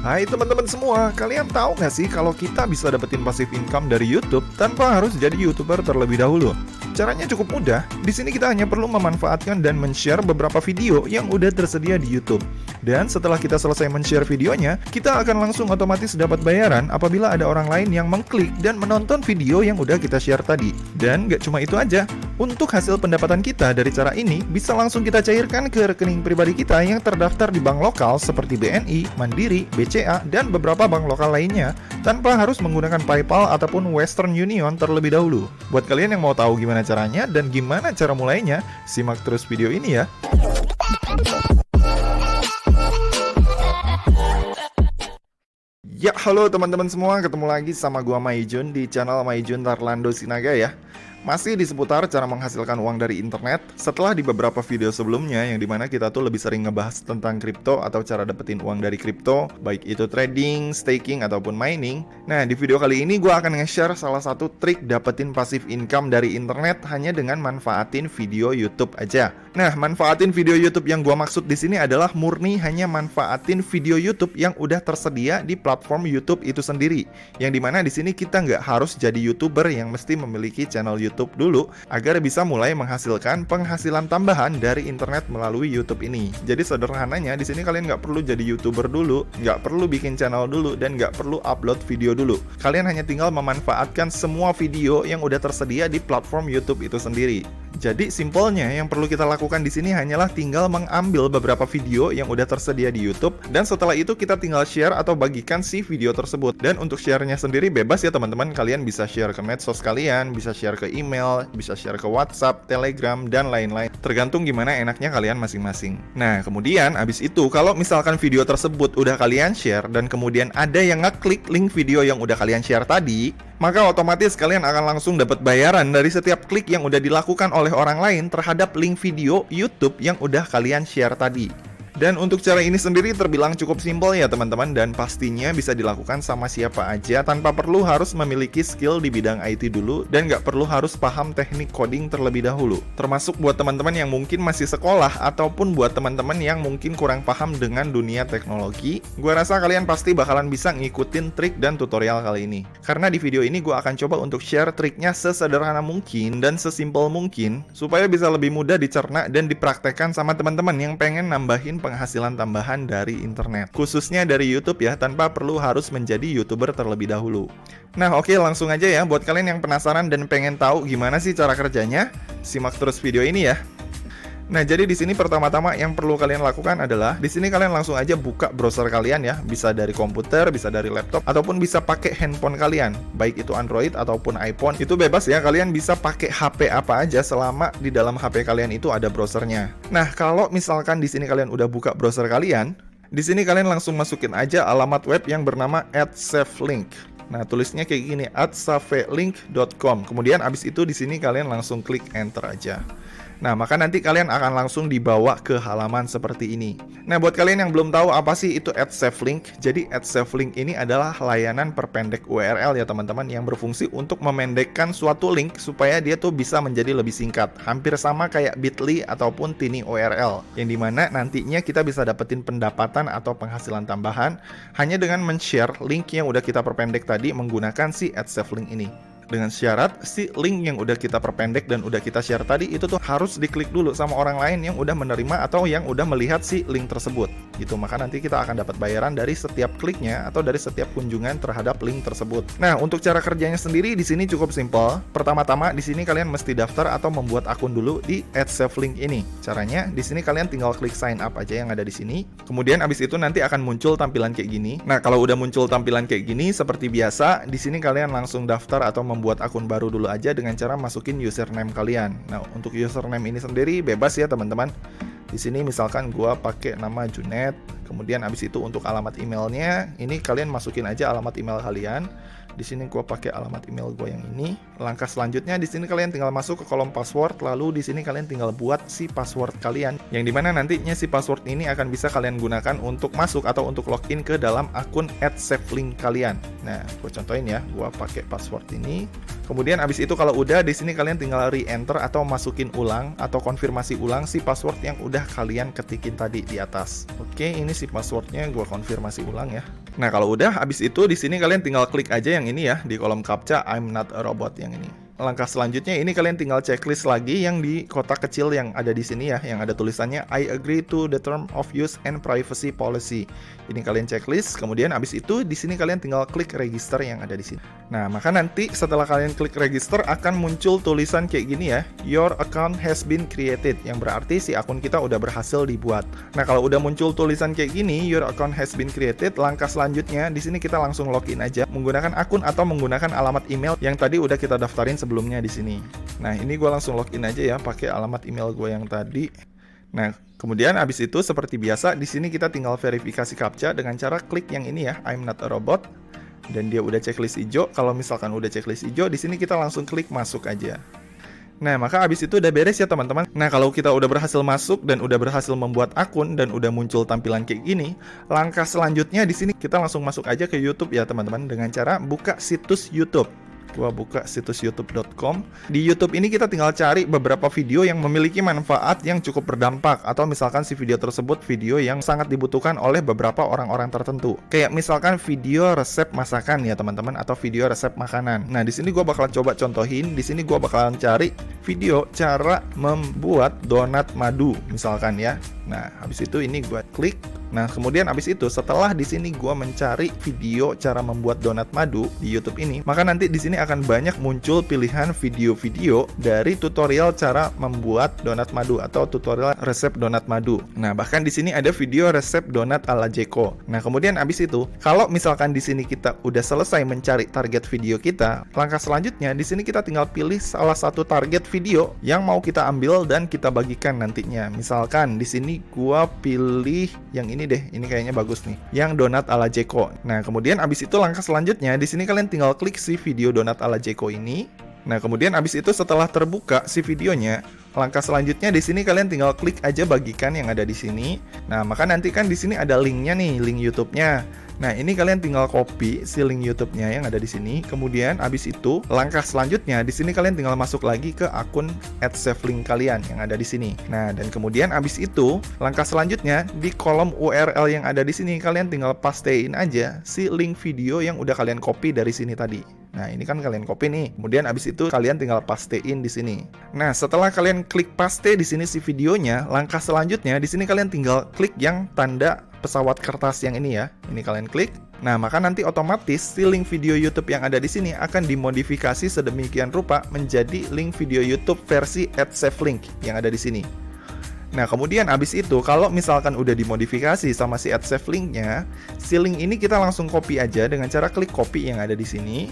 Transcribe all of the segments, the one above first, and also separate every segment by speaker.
Speaker 1: Hai teman-teman semua, kalian tahu nggak sih kalau kita bisa dapetin passive income dari YouTube tanpa harus jadi YouTuber terlebih dahulu? Caranya cukup mudah. Di sini kita hanya perlu memanfaatkan dan men-share beberapa video yang udah tersedia di YouTube. Dan setelah kita selesai men-share videonya, kita akan langsung otomatis dapat bayaran apabila ada orang lain yang mengklik dan menonton video yang udah kita share tadi. Dan nggak cuma itu aja, untuk hasil pendapatan kita dari cara ini bisa langsung kita cairkan ke rekening pribadi kita yang terdaftar di bank lokal seperti BNI, Mandiri, BCA, dan beberapa bank lokal lainnya tanpa harus menggunakan PayPal ataupun Western Union terlebih dahulu. Buat kalian yang mau tahu gimana caranya dan gimana cara mulainya, simak terus video ini ya. Ya, halo teman-teman semua, ketemu lagi sama gua Maijun di channel Maijun Tarlando Sinaga ya. Masih di seputar cara menghasilkan uang dari internet setelah di beberapa video sebelumnya yang dimana kita tuh lebih sering ngebahas tentang kripto atau cara dapetin uang dari kripto, baik itu trading, staking, ataupun mining. Nah, di video kali ini gue akan nge-share salah satu trik dapetin passive income dari internet hanya dengan manfaatin video YouTube aja. Nah, manfaatin video YouTube yang gue maksud di sini adalah murni hanya manfaatin video YouTube yang udah tersedia di platform YouTube itu sendiri. Yang dimana di sini kita nggak harus jadi YouTuber yang mesti memiliki channel YouTube dulu agar bisa mulai menghasilkan penghasilan tambahan dari internet melalui YouTube ini. Jadi sederhananya di sini kalian nggak perlu jadi YouTuber dulu, nggak perlu bikin channel dulu, dan nggak perlu upload video dulu. Kalian hanya tinggal memanfaatkan semua video yang udah tersedia di platform YouTube itu sendiri. Jadi simpelnya yang perlu kita lakukan di sini hanyalah tinggal mengambil beberapa video yang udah tersedia di YouTube dan setelah itu kita tinggal share atau bagikan si video tersebut. Dan untuk share-nya sendiri bebas ya teman-teman, kalian bisa share ke medsos kalian, bisa share ke email, bisa share ke WhatsApp, Telegram, dan lain-lain. Tergantung gimana enaknya kalian masing-masing. Nah, kemudian abis itu kalau misalkan video tersebut udah kalian share dan kemudian ada yang ngeklik link video yang udah kalian share tadi, maka otomatis kalian akan langsung dapat bayaran dari setiap klik yang udah dilakukan oleh orang lain terhadap link video YouTube yang udah kalian share tadi. Dan untuk cara ini sendiri terbilang cukup simpel ya teman-teman, dan pastinya bisa dilakukan sama siapa aja tanpa perlu harus memiliki skill di bidang IT dulu dan nggak perlu harus paham teknik coding terlebih dahulu. Termasuk buat teman-teman yang mungkin masih sekolah ataupun buat teman-teman yang mungkin kurang paham dengan dunia teknologi, gue rasa kalian pasti bakalan bisa ngikutin trik dan tutorial kali ini. Karena di video ini gue akan coba untuk share triknya sesederhana mungkin dan sesimpel mungkin supaya bisa lebih mudah dicerna dan dipraktekkan sama teman-teman yang pengen nambahin penghasilan tambahan dari internet, khususnya dari YouTube ya, tanpa perlu harus menjadi YouTuber terlebih dahulu. Nah oke, langsung aja ya, buat kalian yang penasaran dan pengen tahu gimana sih cara kerjanya, simak terus video ini ya. Nah, jadi di sini pertama-tama yang perlu kalian lakukan adalah di sini kalian langsung aja buka browser kalian ya, bisa dari komputer, bisa dari laptop, ataupun bisa pakai handphone kalian, baik itu Android ataupun iPhone. Itu bebas ya, kalian bisa pakai HP apa aja selama di dalam HP kalian itu ada browsernya. Nah, kalau misalkan di sini kalian udah buka browser kalian, di sini kalian langsung masukin aja alamat web yang bernama @savelink. Nah, tulisnya kayak gini, @savelink.com. Kemudian abis itu di sini kalian langsung klik enter aja. Nah, maka nanti kalian akan langsung dibawa ke halaman seperti ini. Nah, buat kalian yang belum tahu apa sih itu @savelink, jadi @savelink ini adalah layanan perpendek URL ya teman-teman, yang berfungsi untuk memendekkan suatu link supaya dia tuh bisa menjadi lebih singkat. Hampir sama kayak Bitly ataupun Tiny URL, yang dimana nantinya kita bisa dapetin pendapatan atau penghasilan tambahan hanya dengan men-share link yang udah kita perpendek tadi menggunakan si @savelink ini. Dengan syarat si link yang udah kita perpendek dan udah kita share tadi itu tuh harus diklik dulu sama orang lain yang udah menerima atau yang udah melihat si link tersebut gitu. Maka nanti kita akan dapat bayaran dari setiap kliknya atau dari setiap kunjungan terhadap link tersebut. Nah, untuk cara kerjanya sendiri di sini cukup simpel. Pertama-tama di sini kalian mesti daftar atau membuat akun dulu di @savelink ini. Caranya di sini kalian tinggal klik sign up aja yang ada di sini. Kemudian abis itu nanti akan muncul tampilan kayak gini. Nah, kalau udah muncul tampilan kayak gini seperti biasa, di sini kalian langsung daftar atau membuat akun baru dulu aja dengan cara masukin username kalian. Nah, untuk username ini sendiri bebas ya teman-teman. Di sini misalkan gua pakai nama Junet, kemudian abis itu untuk alamat emailnya, ini kalian masukin aja alamat email kalian. Di sini gua pakai alamat email gua yang ini. Langkah selanjutnya di sini kalian tinggal masuk ke kolom password, lalu di sini kalian tinggal buat si password kalian, yang dimana nantinya si password ini akan bisa kalian gunakan untuk masuk atau untuk login ke dalam akun @savelink kalian. Nah, gue contohin ya, gue pakai password ini. Kemudian abis itu kalau udah, di sini kalian tinggal re-enter atau masukin ulang atau konfirmasi ulang si password yang udah kalian ketikin tadi di atas. Oke, ini si passwordnya gue konfirmasi ulang ya. Nah, kalau udah, abis itu di sini kalian tinggal klik aja yang ini ya, di kolom captcha I'm not a robot yang ini. Langkah selanjutnya ini kalian tinggal checklist lagi yang di kotak kecil yang ada di sini ya, yang ada tulisannya I agree to the term of use and privacy policy. Ini kalian checklist, kemudian abis itu di sini kalian tinggal klik register yang ada di sini. Nah, maka nanti setelah kalian klik register akan muncul tulisan kayak gini ya, your account has been created, yang berarti si akun kita udah berhasil dibuat. Nah, kalau udah muncul tulisan kayak gini, your account has been created, langkah selanjutnya di sini kita langsung login aja menggunakan akun atau menggunakan alamat email yang tadi udah kita daftarin sebelumnya di sini. Nah, ini gue langsung login aja ya pakai alamat email gue yang tadi. Nah, kemudian abis itu seperti biasa di sini kita tinggal verifikasi captcha dengan cara klik yang ini ya, I'm not a robot. Dan dia udah checklist hijau. Kalau misalkan udah checklist hijau, di sini kita langsung klik masuk aja. Nah, maka abis itu udah beres ya teman-teman. Nah, kalau kita udah berhasil masuk dan udah berhasil membuat akun dan udah muncul tampilan kayak gini, langkah selanjutnya di sini kita langsung masuk aja ke YouTube ya teman-teman dengan cara buka situs YouTube. Gua buka situs youtube.com. Di YouTube ini kita tinggal cari beberapa video yang memiliki manfaat yang cukup berdampak, atau misalkan si video tersebut video yang sangat dibutuhkan oleh beberapa orang-orang tertentu. Kayak misalkan video resep masakan ya teman-teman, atau video resep makanan. Nah, di sini gua bakalan coba contohin. Di sini gua bakalan cari video cara membuat donat madu misalkan ya. Nah, habis itu ini gua klik. Nah, kemudian abis itu setelah di sini gua mencari video cara membuat donat madu di YouTube ini, maka nanti di sini akan banyak muncul pilihan video-video dari tutorial cara membuat donat madu atau tutorial resep donat madu. Nah, bahkan di sini ada video resep donat ala Jeko. Nah, kemudian abis itu, kalau misalkan di sini kita udah selesai mencari target video kita, langkah selanjutnya di sini kita tinggal pilih salah satu target video yang mau kita ambil dan kita bagikan nantinya. Misalkan di sini gua pilih yang ini deh, ini kayaknya bagus nih, yang donat ala Jeko. Nah, kemudian abis itu langkah selanjutnya di sini kalian tinggal klik si video donat ala Jeko ini. Nah, kemudian abis itu setelah terbuka si videonya, langkah selanjutnya di sini kalian tinggal klik aja bagikan yang ada di sini. Nah, maka nanti kan di sini ada linknya nih, link YouTube-nya. Nah, ini kalian tinggal copy si link YouTube-nya yang ada di sini. Kemudian abis itu langkah selanjutnya di sini kalian tinggal masuk lagi ke akun @savelink kalian yang ada di sini. Nah, dan kemudian abis itu langkah selanjutnya di kolom URL yang ada di sini kalian tinggal pastein aja si link video yang udah kalian copy dari sini tadi. Nah, ini kan kalian copy nih. Kemudian abis itu kalian tinggal pastein di sini. Nah, setelah kalian klik paste di sini si videonya, langkah selanjutnya di sini kalian tinggal klik yang tanda pesawat kertas yang ini ya. Ini kalian klik. Nah, maka nanti otomatis si link video YouTube yang ada di sini akan dimodifikasi sedemikian rupa menjadi link video YouTube versi @savelink yang ada di sini. Nah, kemudian abis itu kalau misalkan udah dimodifikasi sama si @savelink-nya, si link ini kita langsung copy aja dengan cara klik copy yang ada di sini.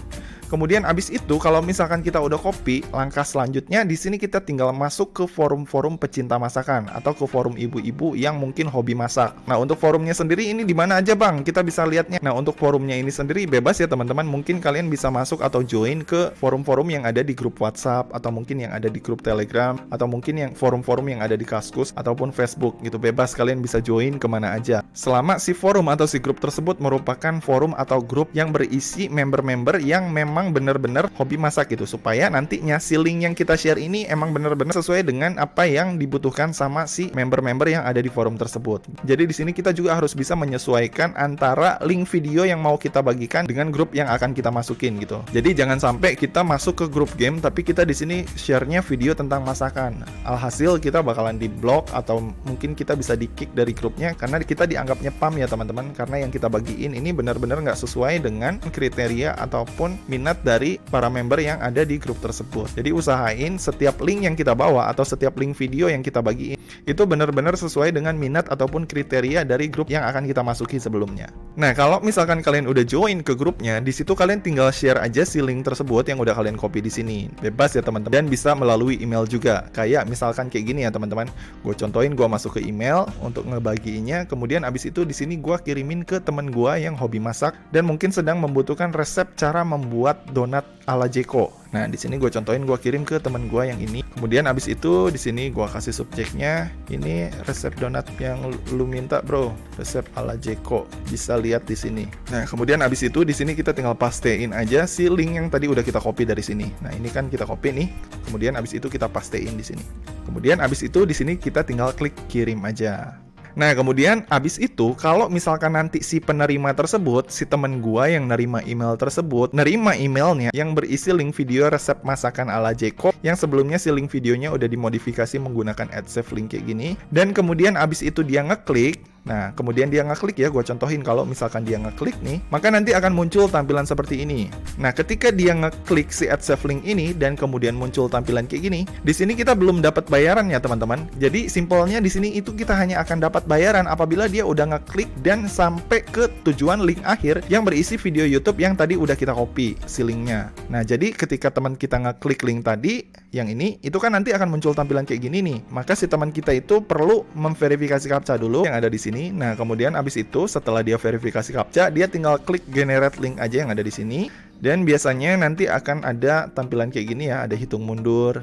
Speaker 1: Kemudian abis itu kalau misalkan kita udah copy, langkah selanjutnya di sini kita tinggal masuk ke forum-forum pecinta masakan atau ke forum ibu-ibu yang mungkin hobi masak. Nah, untuk forumnya sendiri ini di mana aja, Bang? Kita bisa lihatnya. Nah, untuk forumnya ini sendiri bebas ya, teman-teman. Mungkin kalian bisa masuk atau join ke forum-forum yang ada di grup WhatsApp atau mungkin yang ada di grup Telegram atau mungkin yang forum-forum yang ada di Kaskus ataupun Facebook gitu. Bebas, kalian bisa join kemana aja. Selama si forum atau si grup tersebut merupakan forum atau grup yang berisi member-member yang memang benar-benar hobi masak gitu, supaya nantinya si link yang kita share ini emang benar-benar sesuai dengan apa yang dibutuhkan sama si member-member yang ada di forum tersebut. Jadi di sini kita juga harus bisa menyesuaikan antara link video yang mau kita bagikan dengan grup yang akan kita masukin gitu. Jadi jangan sampai kita masuk ke grup game tapi kita di sini share-nya video tentang masakan. Alhasil kita bakalan di-block atau mungkin kita bisa di-kick dari grupnya karena kita dianggapnya spam ya teman-teman, karena yang kita bagiin ini benar-benar nggak sesuai dengan kriteria ataupun minat dari para member yang ada di grup tersebut. Jadi usahain setiap link yang kita bawa atau setiap link video yang kita bagiin itu benar-benar sesuai dengan minat ataupun kriteria dari grup yang akan kita masuki sebelumnya. Nah, kalau misalkan kalian udah join ke grupnya, di situ kalian tinggal share aja si link tersebut yang udah kalian copy di sini. Bebas ya teman-teman, dan bisa melalui email juga. Kayak misalkan kayak gini ya teman-teman. Gue contohin, gue masuk ke email untuk ngebagiinnya. Kemudian abis itu di sini gue kirimin ke temen gue yang hobi masak dan mungkin sedang membutuhkan resep cara membuat donat ala Jeko. Nah, di sini gue contohin, gue kirim ke teman gue yang ini. Kemudian abis itu di sini gue kasih subjeknya, ini resep donat yang lu minta, bro. Resep ala Jeko. Bisa lihat di sini. Nah, kemudian abis itu di sini kita tinggal pastein aja si link yang tadi udah kita copy dari sini. Nah, ini kan kita copy nih. Kemudian abis itu kita pastein di sini. Kemudian abis itu di sini kita tinggal klik kirim aja. Nah, kemudian abis itu kalau misalkan nanti si penerima tersebut, si temen gua yang nerima email tersebut, nerima emailnya yang berisi link video resep masakan ala Jeko, yang sebelumnya si link videonya udah dimodifikasi menggunakan AdSave link kayak gini, dan kemudian abis itu dia ngeklik. Nah, kemudian dia ngeklik ya, gue contohin kalau misalkan dia ngeklik nih, maka nanti akan muncul tampilan seperti ini. Nah, ketika dia ngeklik si AdSave link ini dan kemudian muncul tampilan kayak gini, di sini kita belum dapat bayaran ya teman-teman. Jadi simpelnya di sini itu kita hanya akan dapat bayaran apabila dia udah ngeklik dan sampai ke tujuan link akhir yang berisi video YouTube yang tadi udah kita copy si linknya. Nah, jadi ketika teman kita ngeklik link tadi yang ini, itu kan nanti akan muncul tampilan kayak gini nih. Maka si teman kita itu perlu memverifikasi captcha dulu yang ada di sini. Nah, kemudian abis itu setelah dia verifikasi captcha, dia tinggal klik generate link aja yang ada di sini. Dan biasanya nanti akan ada tampilan kayak gini ya, ada hitung mundur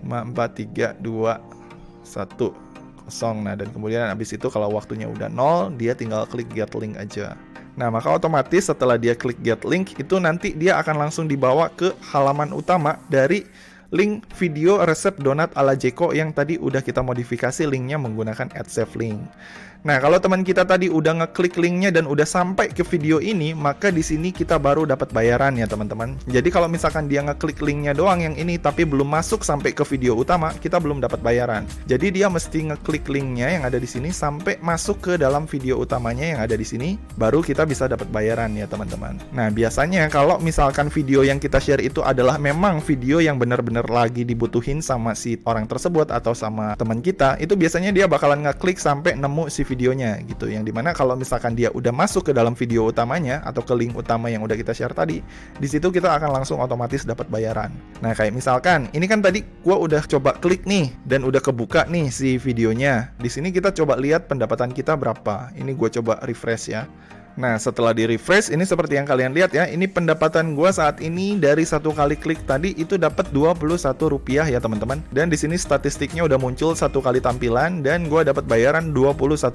Speaker 1: 5, 4, 3, 2, 1, 0. Nah, dan kemudian abis itu kalau waktunya udah 0, dia tinggal klik get link aja. Nah, maka otomatis setelah dia klik get link, itu nanti dia akan langsung dibawa ke halaman utama dari link video resep donat ala Jeko yang tadi udah kita modifikasi linknya menggunakan AdSave link. Nah, kalau teman kita tadi udah ngeklik linknya dan udah sampai ke video ini, maka di sini kita baru dapat bayaran ya teman-teman. Jadi kalau misalkan dia ngeklik linknya doang yang ini tapi belum masuk sampai ke video utama, kita belum dapat bayaran. Jadi dia mesti ngeklik linknya yang ada di sini sampai masuk ke dalam video utamanya yang ada di sini, baru kita bisa dapat bayaran ya teman-teman. Nah, biasanya kalau misalkan video yang kita share itu adalah memang video yang benar-benar lagi dibutuhin sama si orang tersebut atau sama teman kita, itu biasanya dia bakalan ngeklik sampai nemu si videonya gitu, yang dimana kalau misalkan dia udah masuk ke dalam video utamanya atau ke link utama yang udah kita share tadi, di situ kita akan langsung otomatis dapat bayaran. Nah, kayak misalkan ini kan tadi gua udah coba klik nih dan udah kebuka nih si videonya. Di sini kita coba lihat pendapatan kita berapa. Ini gua coba refresh ya. Nah, setelah di refresh, ini seperti yang kalian lihat ya, ini pendapatan gua saat ini dari satu kali klik tadi itu dapat Rp21 ya teman-teman. Dan di sini statistiknya udah muncul satu kali tampilan dan gua dapat bayaran Rp21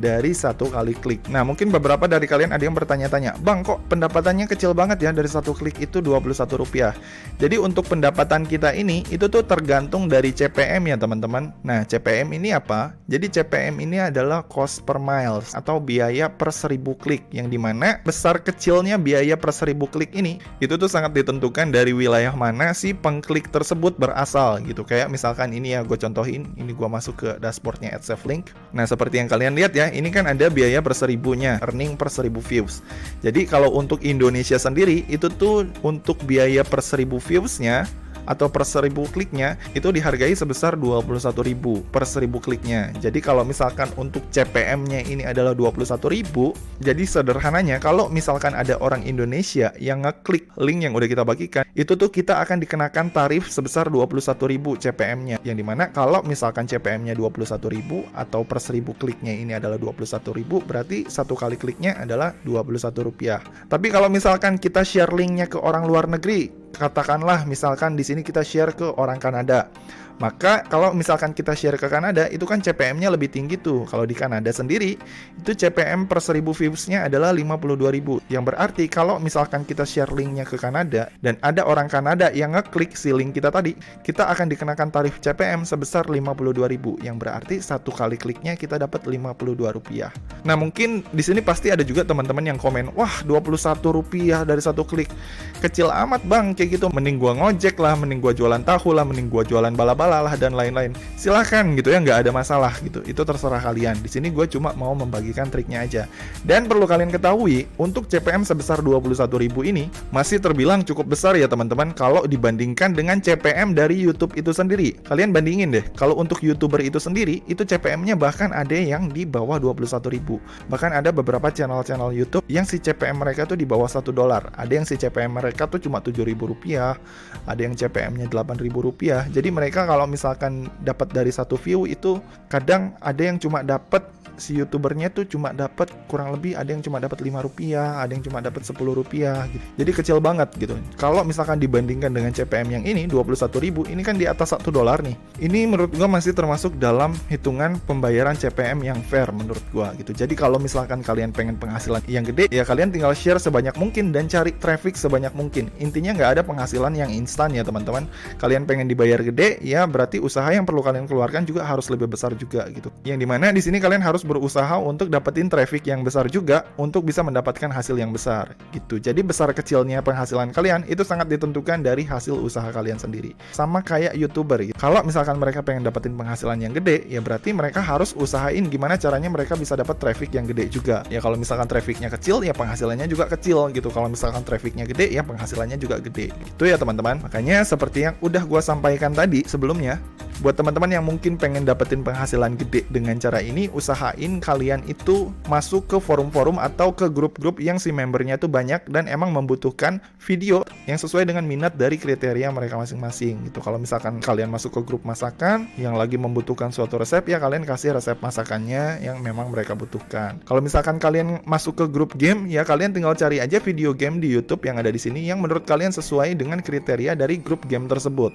Speaker 1: dari satu kali klik. Nah, mungkin beberapa dari kalian ada yang bertanya-tanya, "Bang, kok pendapatannya kecil banget ya dari satu klik itu Rp21?" Jadi untuk pendapatan kita ini itu tuh tergantung dari CPM ya teman-teman. Nah, CPM ini apa? Jadi CPM ini adalah cost per miles atau biaya per 1000 klik, yang dimana besar kecilnya biaya per 1000 klik ini itu tuh sangat ditentukan dari wilayah mana si pengklik tersebut berasal gitu. Kayak misalkan ini ya, gue contohin, ini gue masuk ke dashboardnya AdSave link. Nah, seperti yang kalian lihat ya, ini kan ada biaya per 1000-nya, earning per 1000 views. Jadi kalau untuk Indonesia sendiri itu tuh untuk biaya per 1000 viewsnya atau per 1000 kliknya itu dihargai sebesar 21.000 per 1000 kliknya. Jadi kalau misalkan untuk CPM-nya ini adalah 21.000, jadi sederhananya kalau misalkan ada orang Indonesia yang ngeklik link yang udah kita bagikan, itu tuh kita akan dikenakan tarif sebesar 21.000 CPM-nya. Yang dimana kalau misalkan CPM-nya 21.000 atau per 1000 kliknya ini adalah 21.000, berarti satu kali kliknya adalah Rp21. Tapi kalau misalkan kita share linknya ke orang luar negeri, katakanlah misalkan di sini kita share ke orang Kanada, maka kalau misalkan kita share ke Kanada itu kan CPM-nya lebih tinggi tuh. Kalau di Kanada sendiri itu CPM per 1000 views-nya adalah 52.000. Yang berarti kalau misalkan kita share linknya ke Kanada dan ada orang Kanada yang ngeklik si link kita tadi, kita akan dikenakan tarif CPM sebesar 52.000. Yang berarti satu kali kliknya kita dapat Rp52. Nah, mungkin di sini pasti ada juga teman-teman yang komen, "Wah, Rp21 dari satu klik. Kecil amat, Bang. Kayak gitu, mending gua ngojek lah, mending gua jualan tahu lah, mending gua jualan balap lah dan lain-lain." Silahkan gitu ya, nggak ada masalah gitu. Itu terserah kalian. Di sini gue cuma mau membagikan triknya aja. Dan perlu kalian ketahui, untuk CPM sebesar 21.000 ini masih terbilang cukup besar ya teman-teman kalau dibandingkan dengan CPM dari YouTube itu sendiri. Kalian bandingin deh, kalau untuk YouTuber itu sendiri, itu CPM-nya bahkan ada yang di bawah 21.000. Bahkan ada beberapa channel-channel YouTube yang si CPM mereka tuh di bawah $1. Ada yang si CPM mereka tuh cuma Rp7.000, ada yang CPM-nya Rp8.000. Jadi mereka kalau misalkan dapat dari satu view itu kadang ada yang cuma dapat, si youtubernya tuh cuma dapat kurang lebih, ada yang cuma dapat 5 rupiah, ada yang cuma dapat 10 rupiah gitu. Jadi kecil banget gitu. Kalau misalkan dibandingkan dengan CPM yang ini 21.000, ini kan di atas $1 nih. Ini menurut gua masih termasuk dalam hitungan pembayaran CPM yang fair menurut gua gitu. Jadi kalau misalkan kalian pengen penghasilan yang gede, ya kalian tinggal share sebanyak mungkin dan cari traffic sebanyak mungkin. Intinya nggak ada penghasilan yang instan ya teman-teman. Kalian pengen dibayar gede, ya berarti usaha yang perlu kalian keluarkan juga harus lebih besar juga gitu. Yang dimana di sini kalian harus berusaha untuk dapetin traffic yang besar juga untuk bisa mendapatkan hasil yang besar gitu. Jadi besar kecilnya penghasilan kalian itu sangat ditentukan dari hasil usaha kalian sendiri. Sama kayak YouTuber gitu. Kalau misalkan mereka pengen dapetin penghasilan yang gede, ya berarti mereka harus usahain gimana caranya mereka bisa dapat traffic yang gede juga. Ya kalau misalkan trafficnya kecil, ya penghasilannya juga kecil gitu. Kalau misalkan trafficnya gede, ya penghasilannya juga gede. Itu ya teman-teman. Makanya seperti yang udah gua sampaikan tadi sebelumnya, buat teman-teman yang mungkin pengen dapetin penghasilan gede dengan cara ini, usahain kalian itu masuk ke forum-forum atau ke grup-grup yang si membernya itu banyak dan emang membutuhkan video yang sesuai dengan minat dari kriteria mereka masing-masing gitu. Kalau misalkan kalian masuk ke grup masakan yang lagi membutuhkan suatu resep, ya kalian kasih resep masakannya yang memang mereka butuhkan. Kalau misalkan kalian masuk ke grup game, ya kalian tinggal cari aja video game di YouTube yang ada di sini yang menurut kalian sesuai dengan kriteria dari grup game tersebut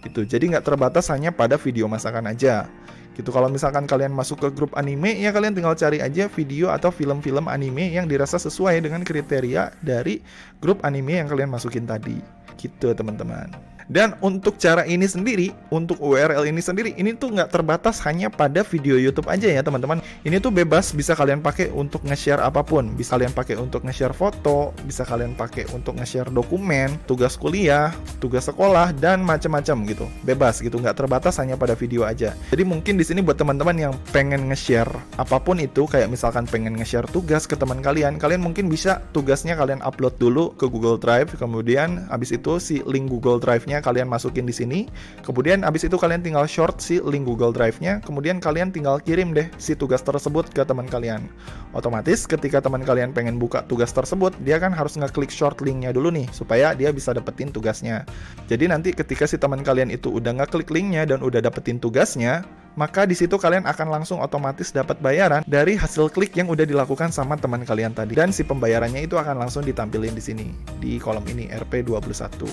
Speaker 1: gitu. Jadi nggak terbatas hanya pada video masakan aja gitu. Kalau misalkan kalian masuk ke grup anime, ya kalian tinggal cari aja video atau film-film anime yang dirasa sesuai dengan kriteria dari grup anime yang kalian masukin tadi gitu teman-teman. Dan untuk cara ini sendiri, untuk URL ini sendiri, ini tuh nggak terbatas hanya pada video YouTube aja ya teman-teman. Ini tuh bebas, bisa kalian pakai untuk nge-share apapun. Bisa kalian pakai untuk nge-share foto, bisa kalian pakai untuk nge-share dokumen, tugas kuliah, tugas sekolah, dan macam-macam gitu. Bebas gitu, nggak terbatas hanya pada video aja. Jadi mungkin di sini buat teman-teman yang pengen nge-share apapun itu, kayak misalkan pengen nge-share tugas ke teman kalian, kalian mungkin bisa tugasnya kalian upload dulu ke Google Drive, kemudian habis itu si link Google Drive-nya kalian masukin di sini. Kemudian abis itu kalian tinggal short si link Google Drive-nya. Kemudian kalian tinggal kirim deh si tugas tersebut ke teman kalian. Otomatis ketika teman kalian pengen buka tugas tersebut, dia kan harus ngeklik short link-nya dulu nih supaya dia bisa dapetin tugasnya. Jadi nanti ketika si teman kalian itu udah ngeklik link-nya dan udah dapetin tugasnya, maka di situ kalian akan langsung otomatis dapat bayaran dari hasil klik yang udah dilakukan sama teman kalian tadi. Dan si pembayarannya itu akan langsung ditampilin di sini di kolom ini RP21.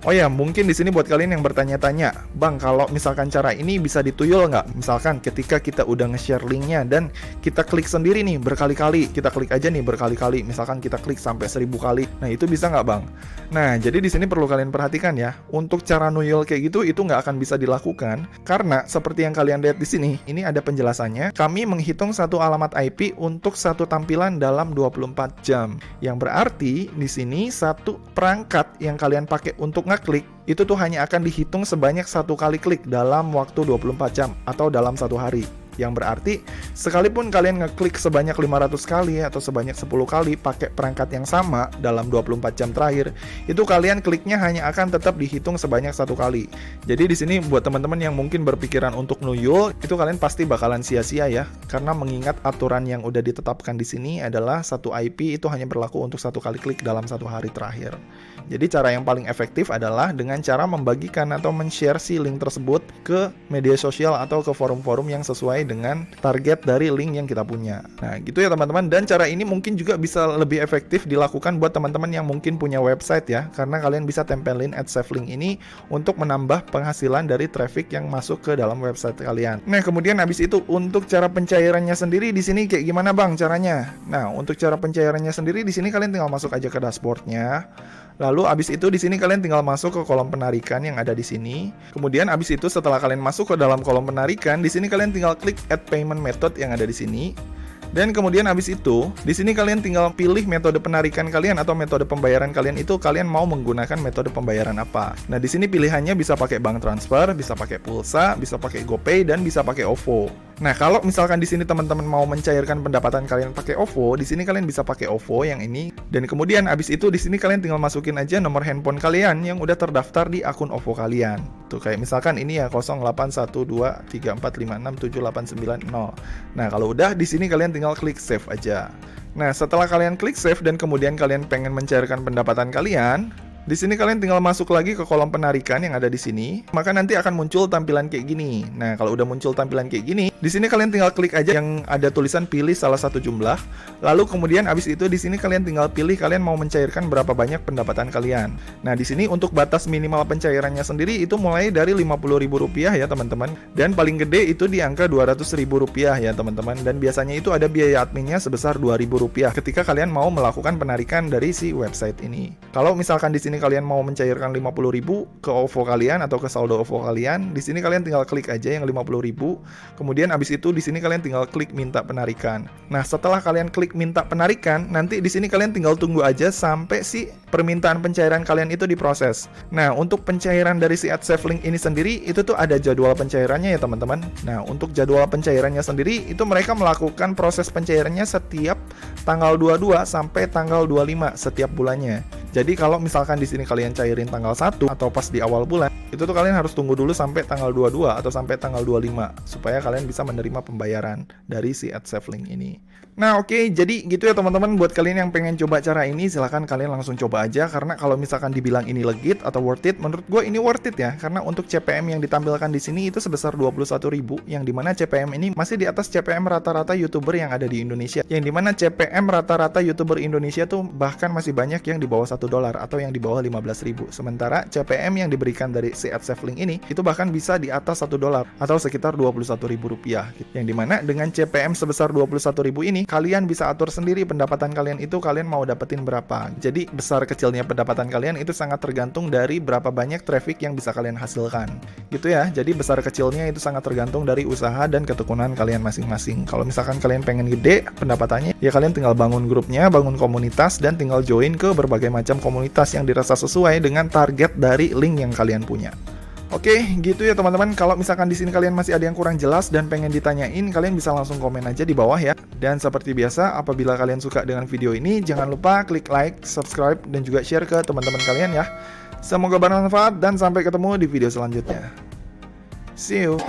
Speaker 1: Oh ya, mungkin di sini buat kalian yang bertanya-tanya, Bang, kalau misalkan cara ini bisa dituyul nggak? Misalkan ketika kita udah nge-share linknya dan kita klik sendiri nih berkali-kali, kita klik aja nih berkali-kali, misalkan kita klik sampai 1000 kali, nah itu bisa nggak Bang? Nah, jadi di sini perlu kalian perhatikan ya, untuk cara nuyul kayak gitu itu nggak akan bisa dilakukan, karena seperti yang kalian lihat di sini, ini ada penjelasannya, kami menghitung satu alamat IP untuk satu tampilan dalam 24 jam, yang berarti di sini satu perangkat yang kalian pakai untuk ngeklik itu tuh hanya akan dihitung sebanyak satu kali klik dalam waktu 24 jam atau dalam satu hari. Yang berarti sekalipun kalian ngeklik sebanyak 500 kali atau sebanyak 10 kali pakai perangkat yang sama dalam 24 jam terakhir, itu kalian kliknya hanya akan tetap dihitung sebanyak satu kali. Jadi di sini buat teman-teman yang mungkin berpikiran untuk nuyul, itu kalian pasti bakalan sia-sia ya, karena mengingat aturan yang udah ditetapkan di sini adalah satu IP itu hanya berlaku untuk satu kali klik dalam satu hari terakhir. Jadi cara yang paling efektif adalah dengan cara membagikan atau men-share si link tersebut ke media sosial atau ke forum-forum yang sesuai dengan target dari link yang kita punya. Nah gitu ya teman-teman, dan cara ini mungkin juga bisa lebih efektif dilakukan buat teman-teman yang mungkin punya website ya, karena kalian bisa tempelin @save link ini untuk menambah penghasilan dari traffic yang masuk ke dalam website kalian. Nah kemudian habis itu untuk cara pencairannya sendiri di sini kayak gimana Bang caranya? Nah untuk cara pencairannya sendiri di sini kalian tinggal masuk aja ke dashboardnya. Lalu abis itu di sini kalian tinggal masuk ke kolom penarikan yang ada di sini. Kemudian abis itu setelah kalian masuk ke dalam kolom penarikan, di sini kalian tinggal klik Add Payment Method yang ada di sini. Dan kemudian habis itu, di sini kalian tinggal pilih metode penarikan kalian atau metode pembayaran kalian itu kalian mau menggunakan metode pembayaran apa. Nah, di sini pilihannya bisa pakai bank transfer, bisa pakai pulsa, bisa pakai GoPay dan bisa pakai OVO. Nah, kalau misalkan di sini teman-teman mau mencairkan pendapatan kalian pakai OVO, di sini kalian bisa pakai OVO yang ini. Dan kemudian habis itu di sini kalian tinggal masukin aja nomor handphone kalian yang udah terdaftar di akun OVO kalian. Tuh kayak misalkan ini ya 081234567890. Nah, kalau udah di sini kalian tinggal klik save aja. Nah, setelah kalian klik save dan kemudian kalian pengen mencairkan pendapatan kalian, Di sini kalian tinggal masuk lagi ke kolom penarikan yang ada di sini, maka nanti akan muncul tampilan kayak gini. Nah, kalau udah muncul tampilan kayak gini, di sini kalian tinggal klik aja yang ada tulisan pilih salah satu jumlah. Lalu kemudian abis itu di sini kalian tinggal pilih kalian mau mencairkan berapa banyak pendapatan kalian. Nah, di sini untuk batas minimal pencairannya sendiri itu mulai dari Rp50.000 ya, teman-teman. Dan paling gede itu di angka Rp200.000 ya, teman-teman. Dan biasanya itu ada biaya adminnya sebesar Rp2.000 ketika kalian mau melakukan penarikan dari si website ini. Kalau misalkan di sini kalian mau mencairkan 50.000 ke OVO kalian atau ke saldo OVO kalian, di sini kalian tinggal klik aja yang 50.000. Kemudian abis itu di sini kalian tinggal klik minta penarikan. Nah, setelah kalian klik minta penarikan, nanti di sini kalian tinggal tunggu aja sampai si permintaan pencairan kalian itu diproses. Nah, untuk pencairan dari si @SafeLink ini sendiri itu tuh ada jadwal pencairannya ya, teman-teman. Nah, untuk jadwal pencairannya sendiri itu mereka melakukan proses pencairannya setiap tanggal 22 sampai tanggal 25 setiap bulannya. Jadi kalau misalkan di sini kalian cairin tanggal 1 atau pas di awal bulan, itu tuh kalian harus tunggu dulu sampai tanggal 22 atau sampai tanggal 25 supaya kalian bisa menerima pembayaran dari si @SafeLink ini. Nah, oke, jadi gitu ya teman-teman. Buat kalian yang pengen coba cara ini, silahkan kalian langsung coba aja. Karena kalau misalkan dibilang ini legit atau worth it, menurut gue ini worth it ya. Karena untuk CPM yang ditampilkan di sini itu sebesar 21.000, yang dimana CPM ini masih di atas CPM rata-rata YouTuber yang ada di Indonesia. Yang dimana CPM rata-rata YouTuber Indonesia tuh bahkan masih banyak yang di bawah $1 atau yang di bawah 15.000. Sementara CPM yang diberikan dari si @SafeLink ini itu bahkan bisa di atas $1 atau sekitar Rp21.000. Yang dimana dengan CPM sebesar 21.000 ini, kalian bisa atur sendiri pendapatan kalian itu kalian mau dapetin berapa. Jadi besar kecilnya pendapatan kalian itu sangat tergantung dari berapa banyak traffic yang bisa kalian hasilkan. Gitu ya. Jadi besar kecilnya itu sangat tergantung dari usaha dan ketekunan kalian masing-masing. Kalau misalkan kalian pengen gede pendapatannya, ya kalian tinggal bangun grupnya, bangun komunitas, dan tinggal join ke berbagai macam komunitas yang dirasa sesuai dengan target dari link yang kalian punya. Oke, gitu ya teman-teman. Kalau misalkan di sini kalian masih ada yang kurang jelas dan pengen ditanyain, kalian bisa langsung komen aja di bawah ya. Dan seperti biasa, apabila kalian suka dengan video ini, jangan lupa klik like, subscribe, dan juga share ke teman-teman kalian ya. Semoga bermanfaat dan sampai ketemu di video selanjutnya. See you.